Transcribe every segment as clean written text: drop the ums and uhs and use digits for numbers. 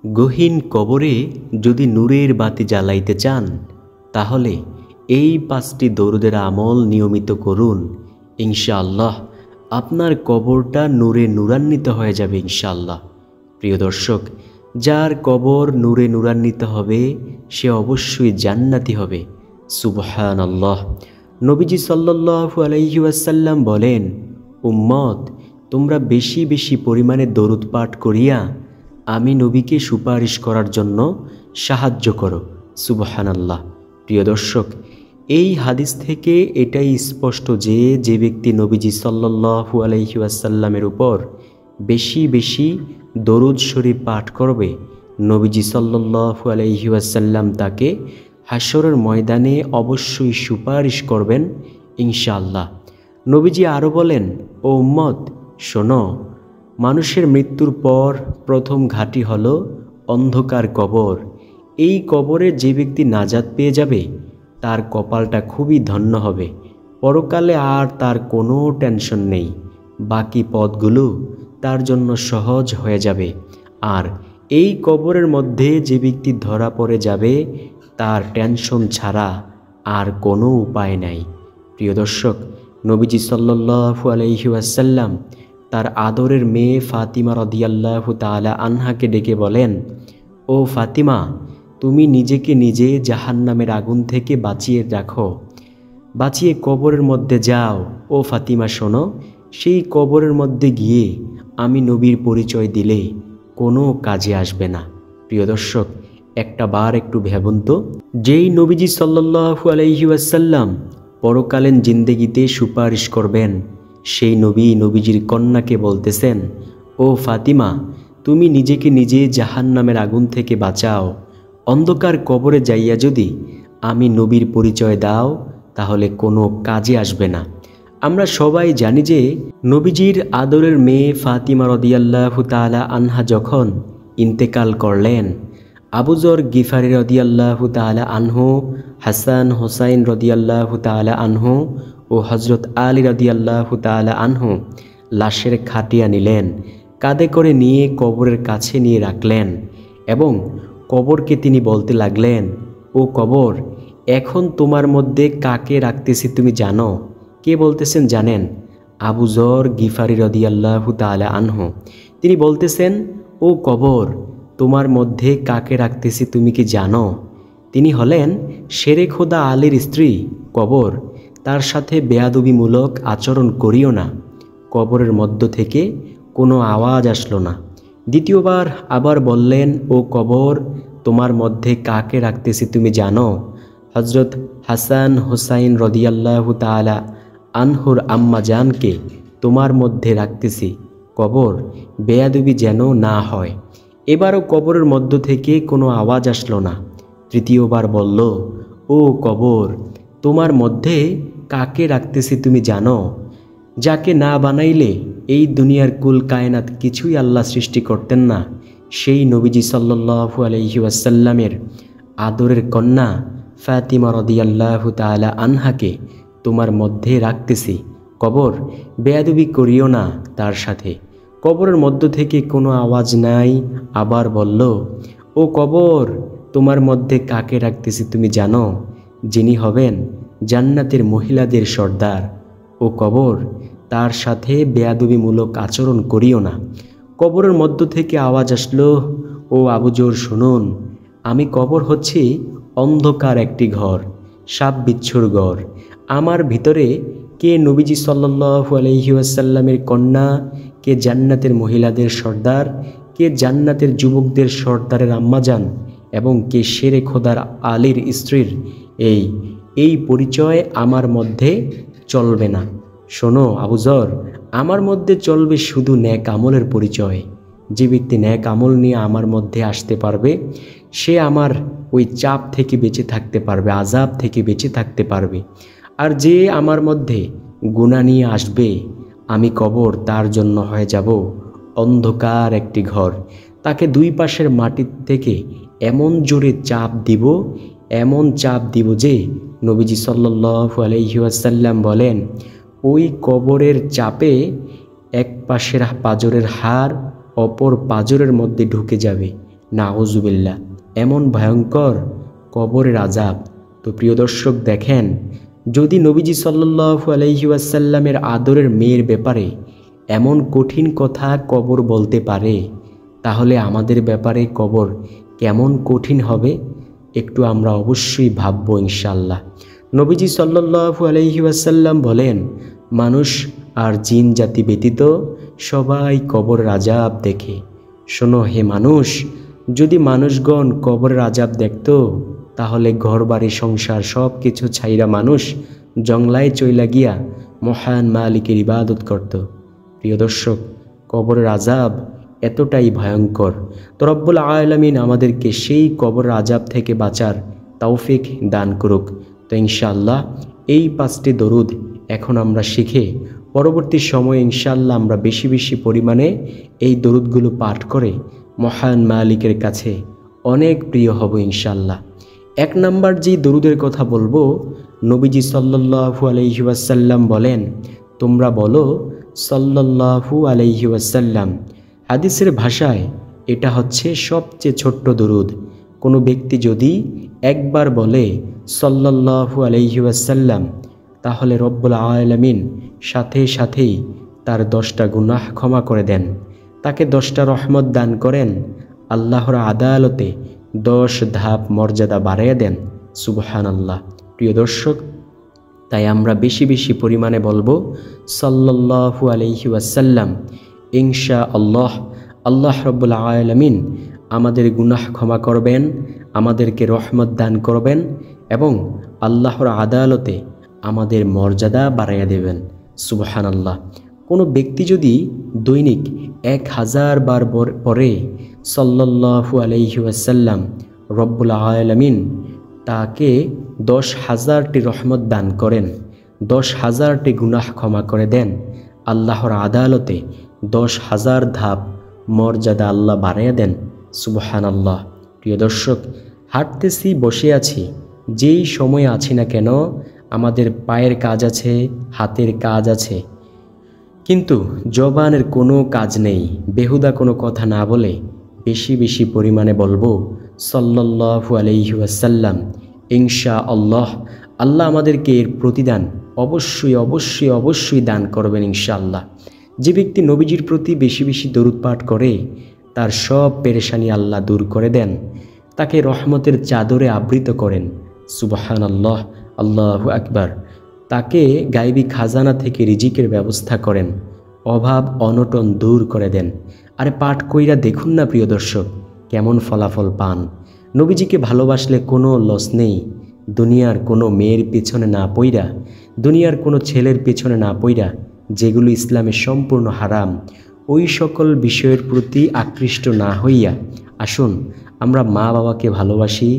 গহীন কবরে যদি নূরের বাতি জ্বালাইতে চান তাহলে এই 5টি দরুদের আমল নিয়মিত করুন। ইনশাআল্লাহ আপনার কবরটা নূরে নূরান্বিত হয়ে যাবে ইনশাআল্লাহ। প্রিয় দর্শক, যার কবর নূরে নূরান্বিত হবে সে অবশ্যই জান্নাতি হবে। সুবহানাল্লাহ। নবীজি সাল্লাল্লাহু আলাইহি ওয়াসাল্লাম বলেন, উম্মত তোমরা বেশি বেশি পরিমাণে দরুদ পাঠ করিয়া আমি নবীকে সুপারিশ করার জন্য সাহায্য করো। সুবহানাল্লাহ। প্রিয় দর্শক, এই হাদিস থেকে এটাই স্পষ্ট যে যে ব্যক্তি নবীজি সাল্লাল্লাহু আলাইহি ওয়াসাল্লামের উপর বেশি বেশি দরুদ শরীফ পাঠ করবে, নবীজি সাল্লাল্লাহু আলাইহি ওয়াসাল্লাম তাকে হাশরের ময়দানে অবশ্যই সুপারিশ করবেন ইনশাআল্লাহ। নবীজি আরও বলেন, ও উম্মত শোনো, মানুষের মৃত্যুর পর প্রথম ঘাঁটি হল অন্ধকার কবর। এই কবরে যে ব্যক্তি নাজাত পেয়ে যাবে তার কপালটা খুবই ধন্য হবে। পরকালে আর তার কোনো টেনশন নেই, বাকি পথগুলো তার জন্য সহজ হয়ে যাবে। আর এই কবরের মধ্যে যে ব্যক্তি ধরা পড়ে যাবে তার টেনশন ছাড়া আর কোনো উপায় নাই। প্রিয় দর্শক, নবীজি সাল্লাল্লাহু আলাইহি ওয়াসাল্লাম তার আদরের মেয়ে ফাতিমা রাদিয়াল্লাহু তাআলা আনহাকে ডেকে বলেন, ও ফাতিমা, তুমি নিজেকে নিজে জাহান্নামের আগুন থেকে বাঁচিয়ে রাখো, বাঁচিয়ে কবরের মধ্যে যাও। ও ফাতিমা শোনো, সেই কবরের মধ্যে গিয়ে আমি নবীর পরিচয় দিলে কোনো কাজে আসবে না। প্রিয় দর্শক, একটা বার একটু ভাবুন তো, যেই নবীজি সাল্লাল্লাহু আলাইহি ওয়াসাল্লাম পরকালীন জিন্দেগিতে সুপারিশ করবেন, সেই নবীজির কন্যাকে বলতেছেন, ও ফাতিমা, তুমি নিজেকে নিজে জাহান্নামের আগুন থেকে বাঁচাও, অন্ধকার কবরে যাইয়া যদি আমি নবীর পরিচয় দাও তাহলে কোনো কাজে আসবে না। আমরা সবাই জানি যে নবীজির আদরের মেয়ে ফাতিমা রাদিয়াল্লাহু তাআলা আনহা যখন ইন্তেকাল করলেন, আবু যর গিফারি রাদিয়াল্লাহু তাআলা আনহু, হাসান হোসাইন রাদিয়াল্লাহু তাআলা আনহু ও হযরত আলী রাদিয়াল্লাহু তাআলা আনহু লাশের খাটিয়া নিলেন, কাঁধে করে নিয়ে কবরের কাছে নিয়ে রাখলেন এবং কবরকে তিনি বলতে লাগলেন, ও কবর, এখন তোমার মধ্যে কাকে রাখতেছি তুমি জানো? কে বলতেছেন জানেন? আবু যর গিফারি রাদিয়াল্লাহু তাআলা আনহু। তিনি বলতেছেন, ও কবর, তোমার মধ্যে কাকে রাখতেছি তুমি কি জানো? তিনি হলেন শেরে খোদা আলীর স্ত্রী। কবর, তার সাথে বেয়াদবিমূলক আচরণ করিও না। কবরের মধ্য থেকে কোনো আওয়াজ আসলো না। দ্বিতীয়বার আবার বললেন, ও কবর, তোমার মধ্যে কাকে রাখতেছি তুমি জানো? হযরত হাসান হোসাইন রাদিয়াল্লাহু তাআলা আনহুর আম্মা জানকে তোমার মধ্যে রাখতেছি। কবর, বেয়াদবি যেন না হয়। এবারও কবরের মধ্য থেকে কোনো আওয়াজ আসলো না। তৃতীয়বার বলল, ও কবর, তোমার মধ্যে কাকে রাখতেছি তুমি জানো? যাকে না বানাইলে এই দুনিয়ার কুল কায়নাত কিছুই আল্লাহ সৃষ্টি করতেন না, সেই নবীজি সাল্লাল্লাহু আলাইহি ওয়াসাল্লামের আদরের কন্যা ফাতিমা রাদিয়াল্লাহু তাআলা আনহাকে তোমার মধ্যে রাখতেছি। কবর, বেয়াদবি করিও না তার সাথে। কবরের মধ্য থেকে কোনো আওয়াজ নাই। আবার বলল, ও কবর, তোমার মধ্যে কাকে রাখতেছি তুমি জানো? যিনি হবেন জান্নাতের মহিলাদের সর্দার। ও কবর, তার সাথে বেয়াদবিমূলক আচরণ করিও না। কবরের মধ্য থেকে আওয়াজ আসলো, ও আবু যর শুনুন, আমি কবর হচ্ছি অন্ধকার একটি ঘর, সাপ বিচ্ছুর ঘর। আমার ভিতরে কে নবীজি সাল্লাল্লাহু আলাইহি ওয়াসাল্লামের কন্যা, কে জান্নাতের মহিলাদের সর্দার, কে জান্নাতের যুবকদের সর্দারের আম্মাজান এবং কে শেরে খোদার আলীর স্ত্রীর এই পরিচয় আমার মধ্যে চলবে না। শোনো আবু যর, আমার মধ্যে চলবে শুধু নেক আমলের পরিচয়। যে ব্যক্তি নেক আমল নিয়ে আমার মধ্যে আসতে পারবে সে আমার ওই চাপ থেকে বেঁচে থাকতে পারবে, আযাব থেকে বেঁচে থাকতে পারবে। আর যে আমার মধ্যে গুনাহ নিয়ে আসবে, আমি কবর তার জন্য হয়ে যাব অন্ধকার একটি ঘর। তাকে দুই পাশের মাটি থেকে এমন জোরে চাপ দিব, এমন চাপ দিব যে নবীজি সাল্লাল্লাহু আলাইহি ওয়াসাল্লাম বলেন, ওই কবরের চাপে এক পাশের পাঁজরের হাড় অপর পাঁজরের মধ্যে ঢুকে যাবে, নাউজুবিল্লাহ, এমন ভয়ঙ্কর কবরের আযাব। তো প্রিয় দর্শক দেখেন, যদি নবীজি সাল্লাল্লাহু আলাইহি ওয়াসাল্লামের আদরের মেয়ের ব্যাপারে এমন কঠিন কথা কবর বলতে পারে, তাহলে আমাদের ব্যাপারে কবর কেমন কঠিন হবে একটু আমরা অবশ্যই ভাবব ইনশাআল্লাহ। নবীজি সাল্লাল্লাহু আলাইহি ওয়াসাল্লাম বলেন, মানুষ আর জিন জাতি ব্যতীত সবাই কবরের আযাব দেখে। শোনো হে মানুষ, যদি মানুষগণ কবরের আযাব দেখত, তাহলে ঘরবাড়ি সংসার সব কিছু ছাইরা মানুষ জংলায় চইলা গিয়া মহান মালিকের ইবাদত করত। প্রিয় দর্শক, কবরের আযাব এতটাই ভয়ঙ্কর। তো রব্বুল আলামিন আমাদেরকে সেই কবরের আযাব থেকে বাঁচার তৌফিক দান করুক। তো ইনশাআল্লাহ এই 5টি দরুদ এখন আমরা শিখে পরবর্তী সময়ে ইনশাআল্লাহ আমরা বেশি বেশি পরিমাণে এই দরুদগুলো পাঠ করে মহান মালিকের কাছে অনেক প্রিয় হব ইনশাআল্লাহ। 1 নাম্বার যে দরুদের কথা বলবো, নবীজি সাল্লাল্লাহু আলাইহি ওয়াসাল্লাম বলেন, তোমরা বলো সাল্লাল্লাহু আলাইহি ওয়াসাল্লাম। হাদিসের ভাষায় এটা হচ্ছে সবচেয়ে ছোট্ট দরুদ। কোনো ব্যক্তি যদি একবার বলে সাল্লাল্লাহু আলাইহি ওয়াসাল্লাম, তাহলে রব্বুল আলামিন সাথে সাথেই তার 10টা গুনাহ ক্ষমা করে দেন, তাকে 10টা রহমত দান করেন, আল্লাহর আদালতে 10 ধাপ মর্যাদা বাড়িয়ে দেন। সুবহানাল্লাহ। প্রিয় দর্শক, তাই আমরা বেশি বেশি পরিমাণে বলবো সাল্লাল্লাহু আলাইহি ওয়াসাল্লাম। ইনশাআল্লাহ আল্লাহ রব্বুল আলামিন আমাদের গুনাহ ক্ষমা করবেন, আমাদেরকে রহমত দান করবেন এবং আল্লাহর আদালতে আমাদের মর্যাদা বাড়াইয়া দেবেন। সুবহানাল্লাহ। কোনো ব্যক্তি যদি দৈনিক 1000 বার পরে সাল্লাল্লাহু আলাইহি ওয়াসাল্লাম, রব্বুল আলামিন তাকে 10,000টি রহমত দান করেন, 10,000টি গুনাহ ক্ষমা করে দেন, আল্লাহর আদালতে 10,000 ধাপ মর্যাদা আল্লাহ বাড়াইয়া দেন। সুবহানাল্লাহ। প্রিয় দর্শক, হাঁটতেছি, বসে আছি, যেই সময় আছি না কেন আমাদের পায়ের কাজ আছে, হাতের কাজ আছে, কিন্তু জবানের কোনো কাজ নেই। বেহুদা কোনো কথা না বলে বেশি বেশি পরিমাণে বলবো সাল্লাল্লাহু আলাইহি ওয়াসাল্লাম। ইনশাআল্লাহ আল্লাহ আমাদেরকে এর প্রতিদান অবশ্যই অবশ্যই অবশ্যই দান করবেন ইনশাআল্লাহ। যে ব্যক্তি নবীজির প্রতি বেশি বেশি দরুদ পাঠ করে, তার সব পেরেশানি আল্লাহ দূর করে দেন, তাকে রহমতের চাদরে আবৃত করেন। সুবহানাল্লাহ, আল্লাহু আকবার। তাকে গায়বী খাজানা থেকে রিজিকের ব্যবস্থা করেন, অভাব অনটন দূর করে দেন। আরে পাঠ কইরা দেখুন না প্রিয় দর্শক, কেমন ফলাফল পান। নবীজিকে ভালোবাসলে কোনো লস নেই। দুনিয়ার কোনো মেয়ের পেছনে না পইরা, দুনিয়ার কোনো ছেলের পেছনে না পইরা, যেগুলো ইসলামে সম্পূর্ণ হারাম, ওই সকল বিষয়ের প্রতি আকৃষ্ট না হইয়া আসুন আমরা মা বাবাকে ভালোবাসি,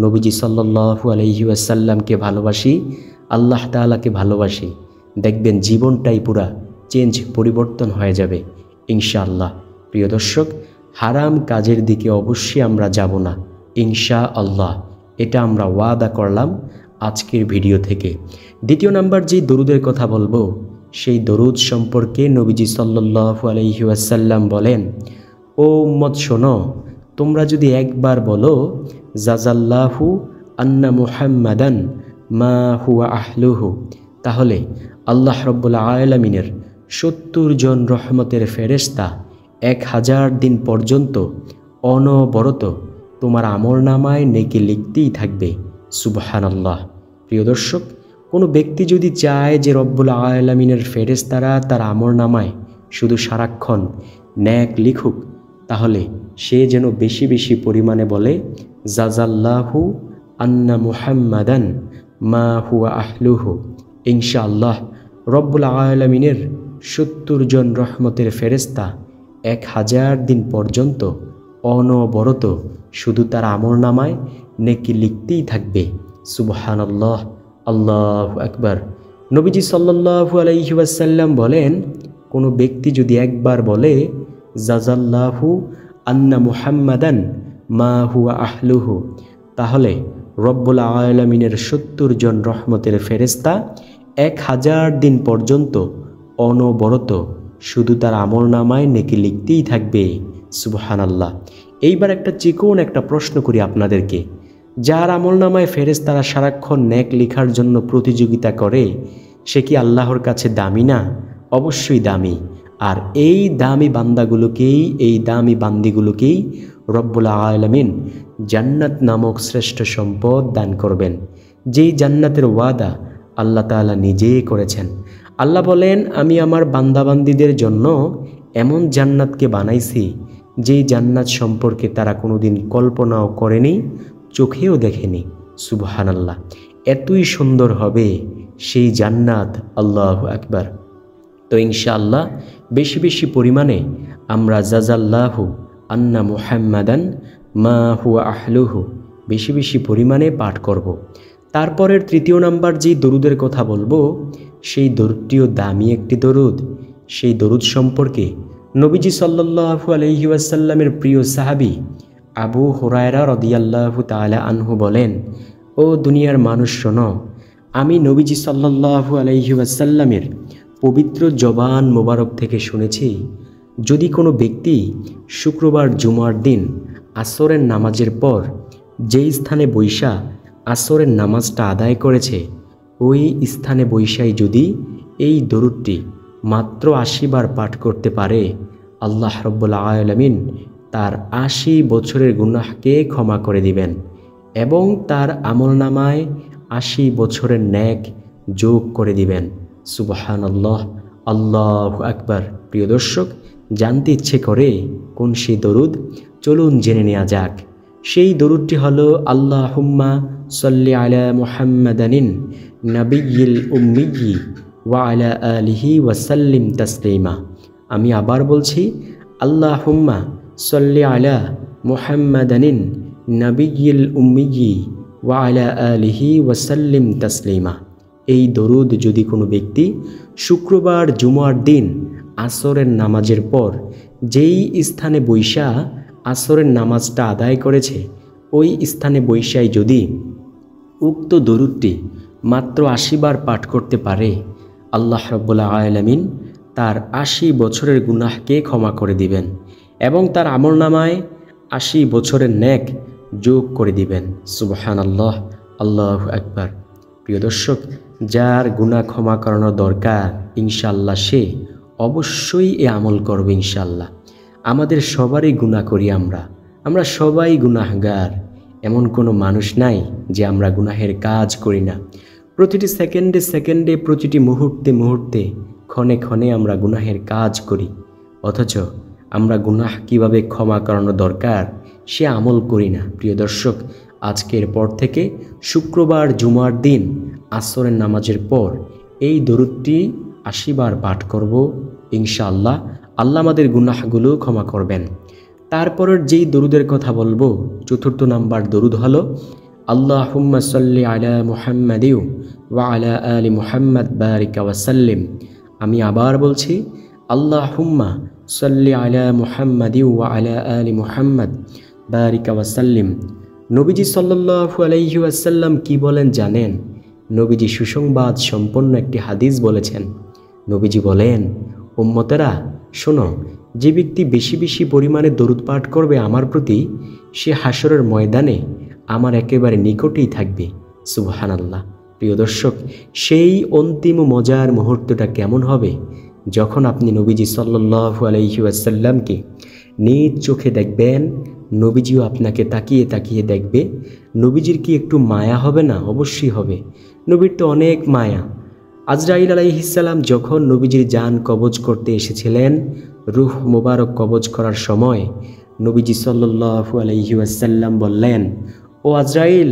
নবীজি সাল্লাল্লাহু আলাইহি ওয়াসাল্লামকে ভালোবাসি, আল্লাহ তাআলাকে ভালোবাসি। দেখবেন জীবনটাই পুরা চেঞ্জ, পরিবর্তন হয়ে যাবে ইনশাআল্লাহ। প্রিয় দর্শক, হারাম কাজের দিকে অবশ্যই আমরা যাব না ইনশাআল্লাহ। এটা আমরা ওয়াদা করলাম আজকের ভিডিও থেকে। 2 নাম্বার যে দরুদের কথা বলবো, সেই দরুদ সম্পর্কে নবীজি সাল্লাল্লাহু আলাইহি ওয়াসাল্লাম বলেন, ও উম্মত শোনো, তোমরা যদি একবার বলো জাযাল্লাহু আন্না মুহাম্মাদান মা হুয়া আহলুহু, তাহলে আল্লাহ রব্বুল আলামিনের 70 জন রহমতের ফেরেশতা 1000 দিন পর্যন্ত অনবরত তোমার আমলনামায় নেকি লিখতেই থাকবে। সুবহানাল্লাহ। প্রিয় দর্শক, কোনো ব্যক্তি যদি চায় যে রব্বুল আলামিনের ফেরেশতারা তার আমলনামায় শুধু সারাক্ষণ নেক লিখুক, তাহলে সে যেন বেশি বেশি পরিমাণে বলে জাযাল্লাহু আন্না মুহাম্মাদান মা হুয়া আহলুহু। ইনশাআল্লাহ রব্বুল আলামিনের 70 জন রহমতের ফেরেশতা 1000 দিন পর্যন্ত অনবরত শুধু তার আমলনামায় নেকি লিখতেই থাকবে। সুবহানাল্লাহ, আল্লাহু আকবার। নবীজি সাল্লাল্লাহু আলাইহি ওয়াসাল্লাম বলেন, কোনো ব্যক্তি যদি একবার বলে জাযাল্লাহু আন্না মুহাম্মাদান মা হুয়া আহলুহু, তাহলে রব্বুল আলামিনের 70 জন রহমতের ফেরেশতা 1000 দিন পর্যন্ত অনবরত শুধু তার আমলনামায় নেকি লিখতেই থাকবে। সুবহানাল্লাহ। এইবার একটা চিকন একটা প্রশ্ন করি আপনাদেরকে, যার আমলনামায় ফেরেশতারা সারাক্ষণ নেক লেখার জন্য প্রতিযোগিতা করে, সে কি আল্লাহর কাছে দামি না? অবশ্যই দামি। আর এই দামি বান্দাগুলোকেই, এই দামি বান্দিগুলোকেই রব্বুল আলামিন জান্নাত নামক শ্রেষ্ঠ সম্পদ দান করবেন, যেই জান্নাতের ওয়াদা আল্লাহ তাআলা নিজেই করেছেন। আল্লাহ বলেন, আমি আমার বান্দাবান্দিদের জন্য এমন জান্নাতকে বানাইছি যেই জান্নাত সম্পর্কে তারা কোনোদিন কল্পনাও করেনি, চোখেও দেখেনি। সুবহানাল্লাহ, এতই সুন্দর হবে সেই জান্নাত। আল্লাহু আকবার। তো ইনশাআল্লাহ বেশি বেশি পরিমাণে আমরা জাযাল্লাহু আন্না মুহাম্মাদান মা হুয়া আহলুহু বেশি বেশি পরিমাণে পাঠ করব। তারপরের তৃতীয় নাম্বার যেই দরুদের কথা বলবো, সেই দরুদটিও দামি একটি দরুদ। সেই দরুদ সম্পর্কে নবীজি সাল্লাল্লাহু আলাইহি ওয়াসাল্লামের প্রিয় সাহাবী আবু হুরায়রা রাদিয়াল্লাহু তাআলা আনহু বলেন, ও দুনিয়ার মানুষ শোনো, আমি নবীজি সাল্লাল্লাহু আলাইহি ওয়াসাল্লামের পবিত্র জবান মোবারক থেকে শুনেছি, যদি কোনো ব্যক্তি শুক্রবার জুমার দিন আসরের নামাজের পর যেই স্থানে বৈশা আসরের নামাজটা আদায় করেছে, ওই স্থানে বৈশাই যদি এই দরুদটি মাত্র ৮০ বার পাঠ করতে পারে, আল্লাহ রাব্বুল আলামিন তার ৮০ বছরের গুনাহকে ক্ষমা করে দিবেন এবং তার আমলনামায় ৮০ বছরের নেক যোগ করে দিবেন। সুবহানাল্লাহ, আল্লাহু আকবার। প্রিয় দর্শক, জানতে ইচ্ছে করে কোন সেই দরুদ? চলুন জেনে নেওয়া যাক। সেই দরুদটি হলো আল্লাহুম্মা সাল্লি আলা মুহাম্মাদানিন নাবিয়্যিল উম্মিয়্যি ওয়া আলা আলিহি ওয়া সাল্লিম তাসলিমা। আমি আবার বলছি, আল্লাহুম্মা সাল্লি আলা মুহাম্মাদানিন নাবিয়্যিল উম্মিয়্যি ওয়া আলা আলিহি ওয়া সাল্লিম তাসলিমা। এই দরুদ যদি কোনো ব্যক্তি শুক্রবার জুমার দিন আসরের নামাজের পর যেই স্থানে বৈশা আসরের নামাজটা আদায় করেছে, ওই স্থানে বৈশায় যদি উক্ত দরুদটি মাত্র ৮০ বার পাঠ করতে পারে, আল্লাহ রাব্বুল আলামিন তার ৮০ বছরের গুনাহকে ক্ষমা করে দিবেন এবং তার আমলনামায় ৮০ বছরের নেক যোগ করে দিবেন। সুবহানাল্লাহ, আল্লাহু আকবার। প্রিয় দর্শক, যার গুনাহ ক্ষমা করানো দরকার, ইনশাআল্লাহ সে অবশ্যই এ আমল করবে ইনশাআল্লাহ। আমাদের সবারই গুনাহ করি আমরা সবাই গুনাহগার। এমন কোনো মানুষ নাই যে আমরা গুনাহের কাজ করি না। প্রতিটি সেকেন্ডে সেকেন্ডে, প্রতিটি মুহূর্তে মুহূর্তে, ক্ষণে ক্ষণে আমরা গুনাহের কাজ করি, অথচ আমরা গুনাহ কিভাবে ক্ষমা করানো দরকার সে আমল করি না। প্রিয় দর্শক, আজকের পর থেকে শুক্রবার জুমার দিন আসরের নামাজের পর এই দরুদটি ৮০ বার পাঠ করব ইনশাআল্লাহ। আল্লাহ আমাদের গুনাহগুলো ক্ষমা করবেন। তারপরের যেই দরুদের কথা বলবো, চতুর্থ নাম্বার দরুদ হলো আল্লাহুম্মা সাল্লি আলা মুহাম্মাদিউ ওয়া আলা আলি মুহাম্মাদ বারিক ওয়া সাল্লিম। আমি আবার বলছি, আল্লাহুম্মা সাল্লি আলা মুহাম্মাদিউ ওয়া আলা আলি মুহাম্মাদ বারিক ওয়া সাল্লিম। নবীজি সাল্লাল্লাহু আলাইহি ওয়াসাল্লাম কি বলেন জানেন? নবীজি সুসংবাদ সম্পন্ন একটি হাদিস বলেছেন। নবীজি বলেন, উম্মতেরা শোনো, যে ব্যক্তি বেশি বেশি পরিমাণে দরুদ পাঠ করবে আমার প্রতি, সে হাসরের ময়দানে আমার একেবারে নিকটেই থাকবে। সুবহানাল্লাহ। প্রিয় দর্শক, সেই অন্তিম মজার মুহূর্তটা কেমন হবে যখন আপনি নবীজি সাল্লাল্লাহু আলাইহি ওয়াসাল্লামকে নিজ চোখে দেখবেন, নবীজিও আপনাকে তাকিয়ে তাকিয়ে দেখবে। নবীজির কি একটু মায়া হবে না? অবশ্যই হবে। নবীর তো অনেক মায়া। আজরাইল আলাইহিস সালাম যখন নবীজির জান কবজ করতে এসেছিলেন, রূহ মোবারক কবজ করার সময় নবীজি সাল্লাল্লাহু আলাইহি ওয়াসাল্লাম বললেন, ও আজরাইল,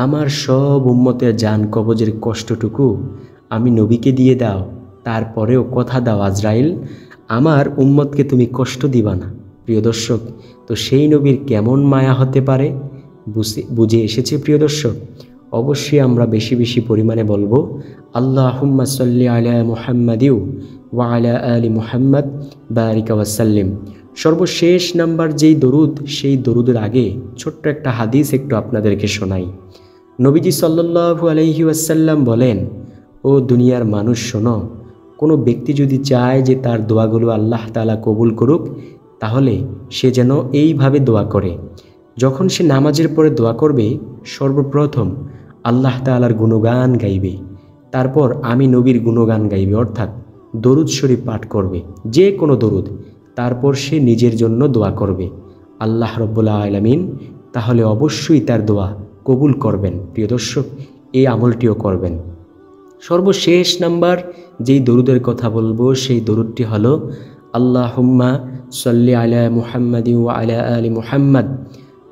আমার সব উম্মতের জান কবজের কষ্টটুকু আমি নবীকে দিয়ে দাও। তারপরেও কথা দাও আজরাইল, আমার উম্মতকে তুমি কষ্ট দিবা না। প্রিয় দর্শক, তো সেই নবীর কেমন মায়া হতে পারে বুঝে এসেছে। প্রিয় দর্শক, অবশ্যই আমরা বেশি বেশি পরিমাণে বলবো আল্লাহুম্মা সাল্লি আলা মুহাম্মাদিউ ওয়া আলা আলি মুহাম্মাদ বারিক ওয়া সাল্লিম। সর্বশেষ নাম্বার যেই দরুদ, সেই দরুদের আগে ছোট্ট একটা হাদিস একটু আপনাদেরকে শোনাই। নবীজি সাল্লাল্লাহু আলাইহি ওয়াসাল্লাম বলেন, ও দুনিয়ার মানুষ শোনো, কোনো ব্যক্তি যদি চায় যে তার দোয়াগুলো আল্লাহ তাআলা কবুল করুক, তাহলে সে যেন এইভাবে দোয়া করে। যখন সে নামাজের পরে দোয়া করবে, সর্বপ্রথম আল্লাহ তাআলার গুণগান গাইবে, তারপর আমি নবীর গুণগান গাইবে, অর্থাৎ দরুদ শরীফ পাঠ করবে, যে কোনো দরুদ। তারপর সে নিজের জন্য দোয়া করবে। আল্লাহ রব্বুল আলামিন তাহলে অবশ্যই তার দোয়া কবুল করবেন। প্রিয় দর্শক, এই আমলটিও করবেন। সর্বশেষ নাম্বার যেই দরুদের কথা বলবো, সেই দরুদটি হলো আল্লাহুম্মা সাল্লি আলা মুহাম্মাদি ওয়া আলা আলি মুহাম্মাদ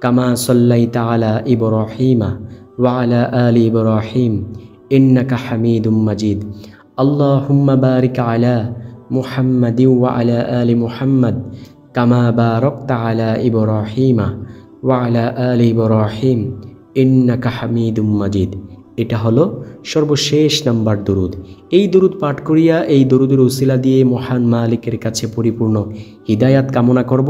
কামা সাল্লাইতা আলা ইব্রাহিমা ওয়া আলা আলি ইব্রাহিম ইন্নাকা হামিদুম মাজিদ। আল্লাহুম্মা বারিক আলা মুহাম্মাদি ওয়া আলা আলি মুহাম্মাদ কামা বারাকতা আলা ইব্রাহিমা ওয়া আলা আলি ইব্রাহিম ইন্নাকা হামিদুম মাজিদ। এটা হলো সর্বশেষ নাম্বার দরুদ। এই দরুদ পাঠ করিয়া, এই দরুদের উসিলা দিয়ে মহান মালিকের কাছে পরিপূর্ণ হিদায়াত কামনা করব।